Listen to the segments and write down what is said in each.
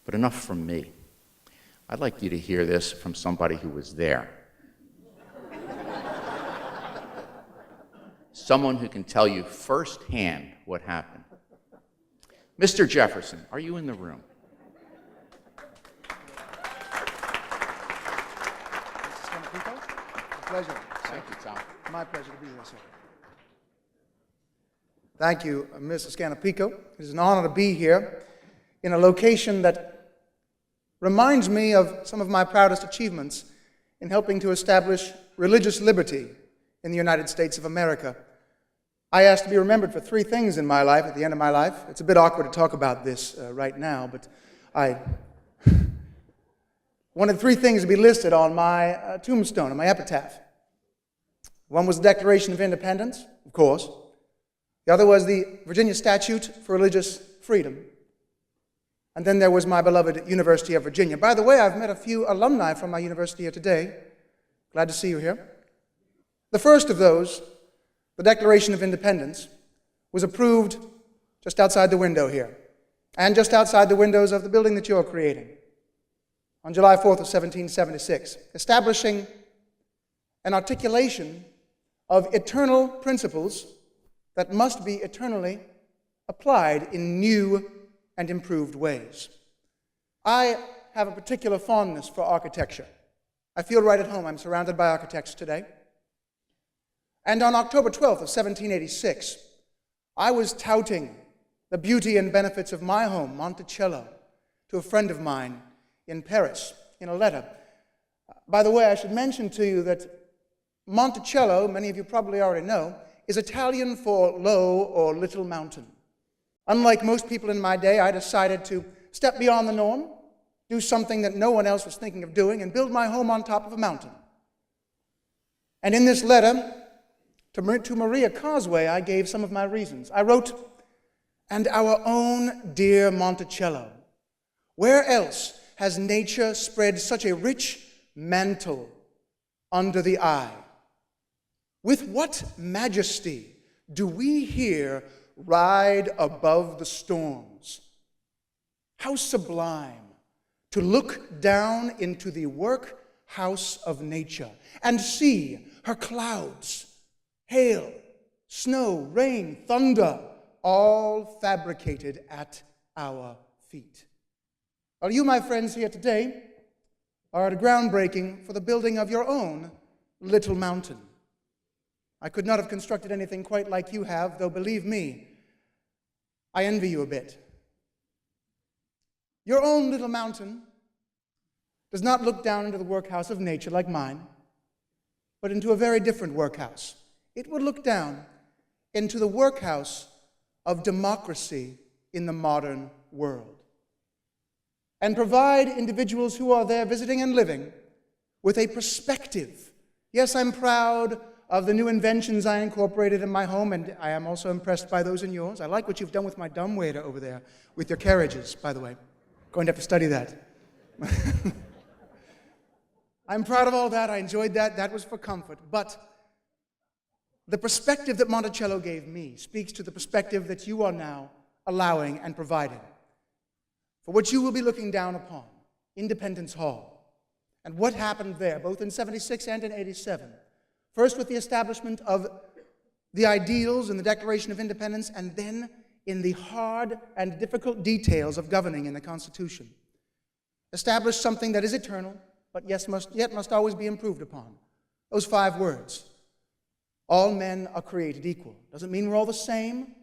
But enough from me. I'd like you to hear this from somebody who was there. Someone who can tell you firsthand what happened. Mr. Jefferson, are you in the room? Pleasure. Thank you, Tom. My pleasure to be here, sir. Thank you, Mr. Scanapico. It is an honor to be here in a location that reminds me of some of my proudest achievements in helping to establish religious liberty in the United States of America. I asked to be remembered for three things in my life at the end of my life. It's a bit awkward to talk about this right now, but I wanted three things to be listed on my tombstone, on my epitaph. One was the Declaration of Independence, of course. The other was the Virginia Statute for Religious Freedom. And then there was my beloved University of Virginia. By the way, I've met a few alumni from my university here today. Glad to see you here. The first of those, the Declaration of Independence, was approved just outside the window here, and just outside the windows of the building that you're creating, on July 4th of 1776, establishing an articulation of eternal principles that must be eternally applied in new and improved ways. I have a particular fondness for architecture. I feel right at home. I'm surrounded by architects today. And on October 12th of 1786, I was touting the beauty and benefits of my home, Monticello, to a friend of mine in Paris in a letter. By the way, I should mention to you that Monticello, many of you probably already know, is Italian for low or little mountain. Unlike most people in my day, I decided to step beyond the norm, do something that no one else was thinking of doing, and build my home on top of a mountain. And in this letter to Maria Causeway, I gave some of my reasons. I wrote, "And our own dear Monticello, where else has nature spread such a rich mantle under the eye? With what majesty do we here ride above the storms? How sublime to look down into the workhouse of nature and see her clouds, hail, snow, rain, thunder, all fabricated at our feet." Well, you, my friends, here today are at a groundbreaking for the building of your own little mountain. I could not have constructed anything quite like you have, though believe me, I envy you a bit. Your own little mountain does not look down into the workhouse of nature like mine, but into a very different workhouse. It would look down into the workhouse of democracy in the modern world and provide individuals who are there visiting and living with a perspective. Yes, I'm proud of the new inventions I incorporated in my home, and I am also impressed by those in yours. I like what you've done with my dumbwaiter over there, with your carriages, by the way. Going to have to study that. I'm proud of all that. I enjoyed that. That was for comfort. But the perspective that Monticello gave me speaks to the perspective that you are now allowing and providing for what you will be looking down upon, Independence Hall, and what happened there, both in 76 and in 87. First with the establishment of the ideals in the Declaration of Independence, and then in the hard and difficult details of governing in the Constitution. Establish something that is eternal, but yet must always be improved upon. Those 5 words. All men are created equal. Doesn't mean we're all the same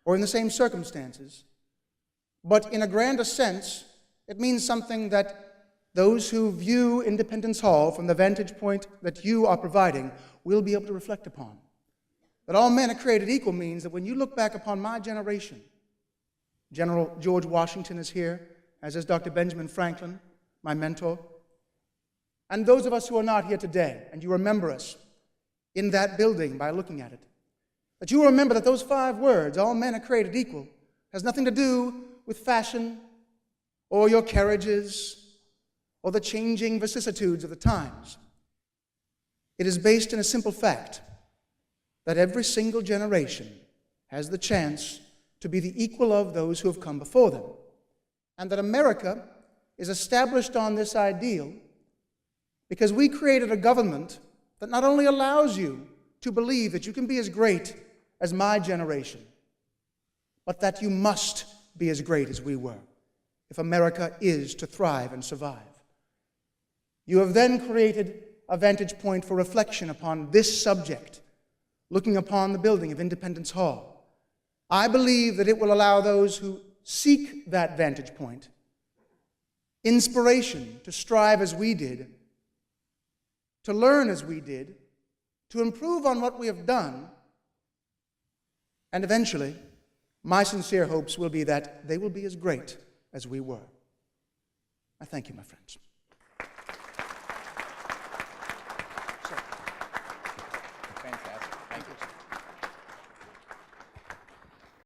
or in the same circumstances, but in a grander sense, it means something that those who view Independence Hall from the vantage point that you are providing will be able to reflect upon. That all men are created equal means that when you look back upon my generation, General George Washington is here, as is Dr. Benjamin Franklin, my mentor, and those of us who are not here today, and you remember us in that building by looking at it, that you will remember that those 5 words, all men are created equal, has nothing to do with fashion or your carriages or the changing vicissitudes of the times. It is based in a simple fact that every single generation has the chance to be the equal of those who have come before them, and that America is established on this ideal because we created a government that not only allows you to believe that you can be as great as my generation, but that you must be as great as we were if America is to thrive and survive. You have then created a vantage point for reflection upon this subject, looking upon the building of Independence Hall. I believe that it will allow those who seek that vantage point inspiration to strive as we did, to learn as we did, to improve on what we have done, and eventually, my sincere hopes will be that they will be as great as we were. I thank you, my friends.